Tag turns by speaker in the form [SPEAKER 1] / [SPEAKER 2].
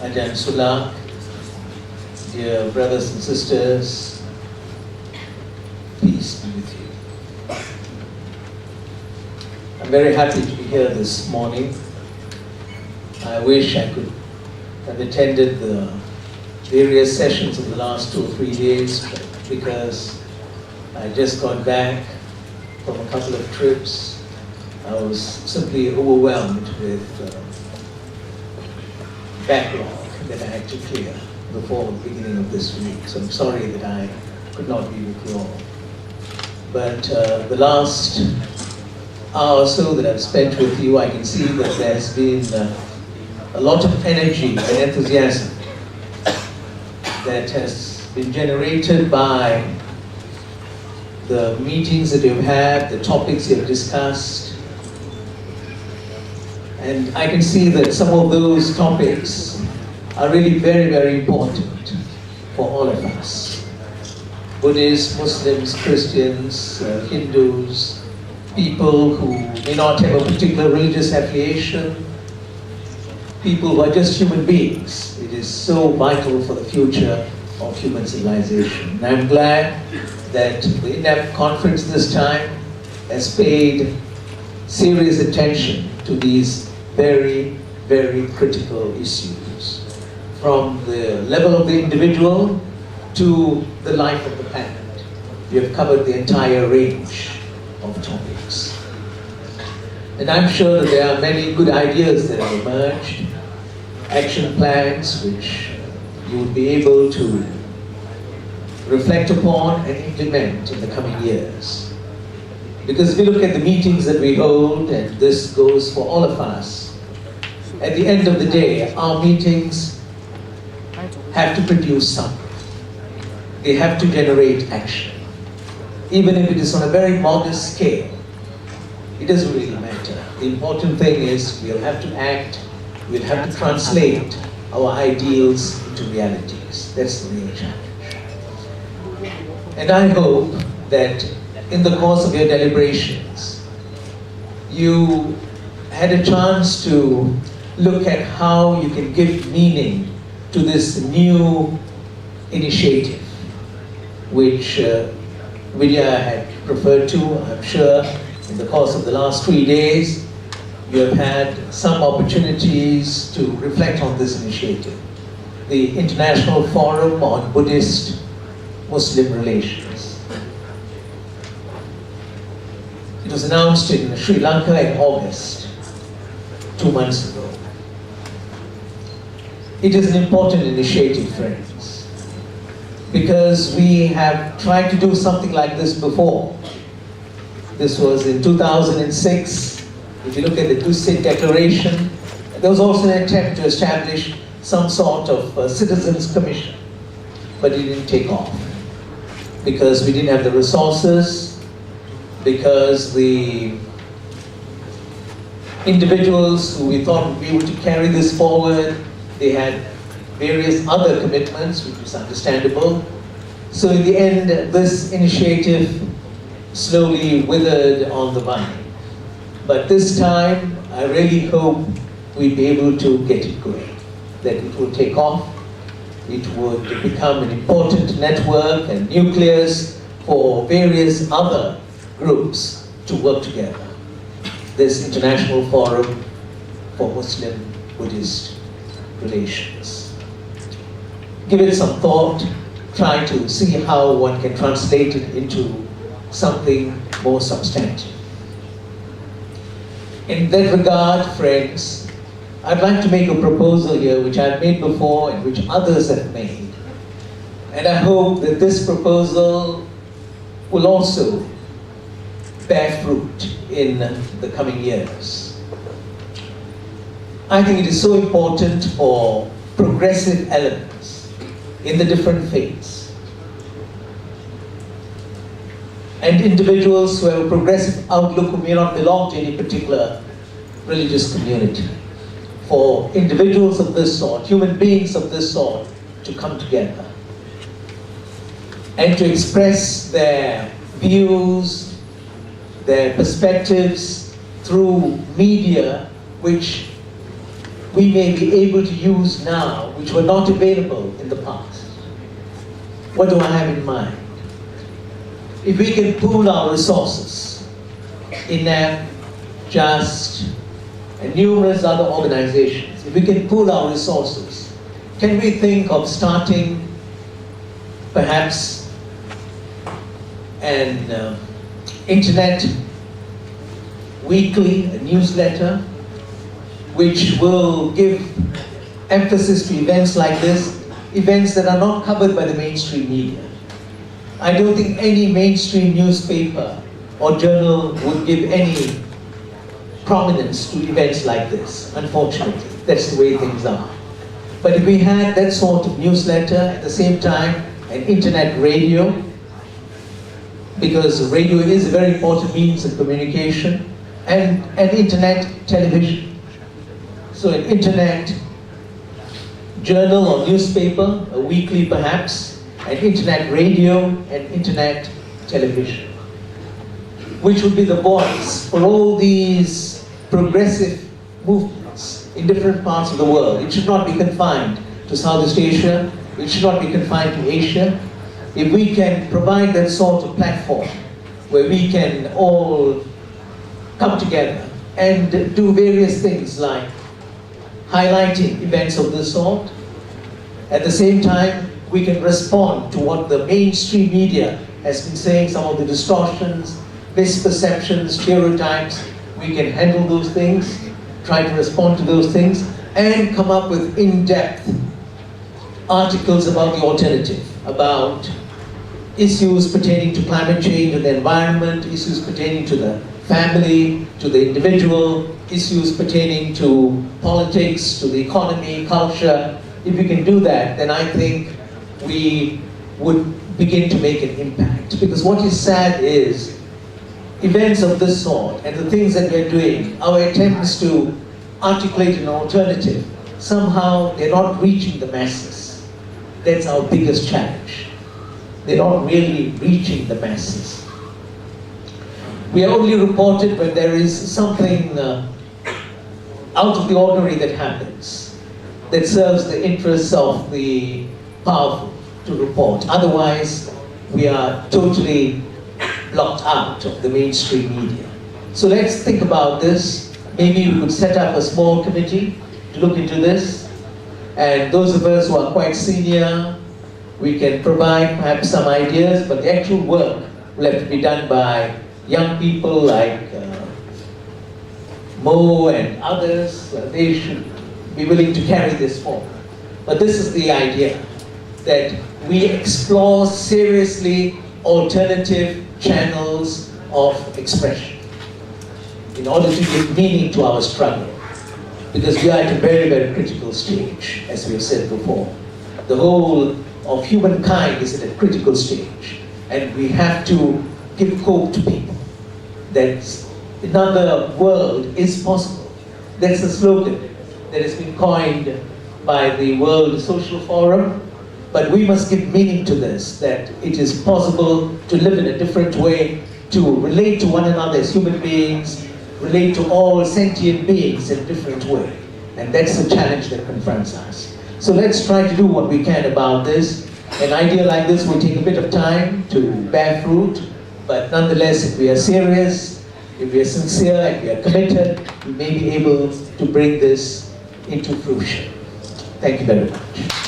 [SPEAKER 1] Ajahn Sulak, dear brothers and sisters, peace be with you. I'm very happy to be here this morning. I wish I could have attended the various sessions of the last 2 or 3 days, but because I just got back from a couple of trips, I was simply overwhelmed with backlog that I had to clear before the beginning of this week. So I'm sorry that I could not be with you all. But the last hour or so that I've spent with you, I can see that there's been a lot of energy and enthusiasm that has been generated by the meetings that you've had, the topics you've discussed. And I can see that some of those topics are really very, very important for all of us. Buddhists, Muslims, Christians, Hindus, people who may not have a particular religious affiliation, people who are just human beings. It is so vital for the future of human civilization. And I'm glad that the INAP conference this time has paid serious attention to these very, very critical issues, from the level of the individual to the life of the planet. We have covered the entire range of topics. And I'm sure that there are many good ideas that have emerged, action plans which you will be able to reflect upon and implement in the coming years. Because if we look at the meetings that we hold, and this goes for all of us, at the end of the day, our meetings have to produce something. They have to generate action. Even if it is on a very modest scale, it doesn't really matter. The important thing is we'll have to act, we'll have to translate our ideals into realities. That's the real challenge. And I hope that in the course of your deliberations, you had a chance to look at how you can give meaning to this new initiative, which Vidya had referred to. I'm sure in the course of the last 3 days, you have had some opportunities to reflect on this initiative, the International Forum on Buddhist-Muslim Relations. It was announced in Sri Lanka in August, 2 months ago. It is an important initiative, friends, because we have tried to do something like this before. This was in 2006. If you look at the Two-State Declaration, there was also an attempt to establish some sort of citizens' commission, but it didn't take off because we didn't have the resources, because the individuals who we thought would be able to carry this forward, they had various other commitments, which was understandable. So in the end, this initiative slowly withered on the vine. But this time, I really hope we'll be able to get it going, that it will take off, it would become an important network and nucleus for various other groups to work together. This International Forum for Muslim-Buddhist Relations. Give it some thought, try to see how one can translate it into something more substantive. In that regard, friends, I'd like to make a proposal here which I've made before and which others have made. And I hope that this proposal will also bear fruit in the coming years. I think it is so important for progressive elements in the different faiths and individuals who have a progressive outlook who may not belong to any particular religious community, for individuals of this sort, human beings of this sort, to come together and to express their views, their perspectives through media which we may be able to use now, which were not available in the past. What do I have in mind? If we can pool our resources, INAP, JUST, and numerous other organizations, if we can pool our resources, can we think of starting perhaps an internet weekly, a newsletter, which will give emphasis to events like this, events that are not covered by the mainstream media. I don't think any mainstream newspaper or journal would give any prominence to events like this, unfortunately. That's the way things are. But if we had that sort of newsletter, at the same time, an internet radio, because radio is a very important means of communication, and an internet television. So an internet journal or newspaper, a weekly perhaps, an internet radio, and internet television, which would be the voice for all these progressive movements in different parts of the world. It should not be confined to Southeast Asia, it should not be confined to Asia. If we can provide that sort of platform where we can all come together and do various things like highlighting events of this sort, at the same time we can respond to what the mainstream media has been saying, some of the distortions, misperceptions, stereotypes. We can handle those things, try to respond to those things, and come up with in-depth articles about the alternative, about issues pertaining to climate change and the environment, issues pertaining to the family, to the individual, issues pertaining to politics, to the economy, culture. If we can do that, then I think we would begin to make an impact. Because what is sad is events of this sort and the things that we're doing, our attempts to articulate an alternative, somehow they're not reaching the masses. That's our biggest challenge. They're not really reaching the masses. We are only reported when there is something out of the ordinary that happens, that serves the interests of the powerful to report. Otherwise, we are totally blocked out of the mainstream media. So let's think about this. Maybe we could set up a small committee to look into this. And those of us who are quite senior, we can provide perhaps some ideas, but the actual work will have to be done by young people like Mo and others. They should be willing to carry this forward. But this is the idea, that we explore seriously alternative channels of expression in order to give meaning to our struggle. Because we are at a very, very critical stage, as we have said before. The whole of humankind is at a critical stage, and we have to give hope to people that another world is possible. That's a slogan that has been coined by the World Social Forum, but we must give meaning to this, that it is possible to live in a different way, to relate to one another as human beings, relate to all sentient beings in a different way. And that's the challenge that confronts us. So let's try to do what we can about this. An idea like this will take a bit of time to bear fruit, but nonetheless, if we are serious, if we are sincere, and we are committed, we may be able to bring this into fruition. Thank you very much.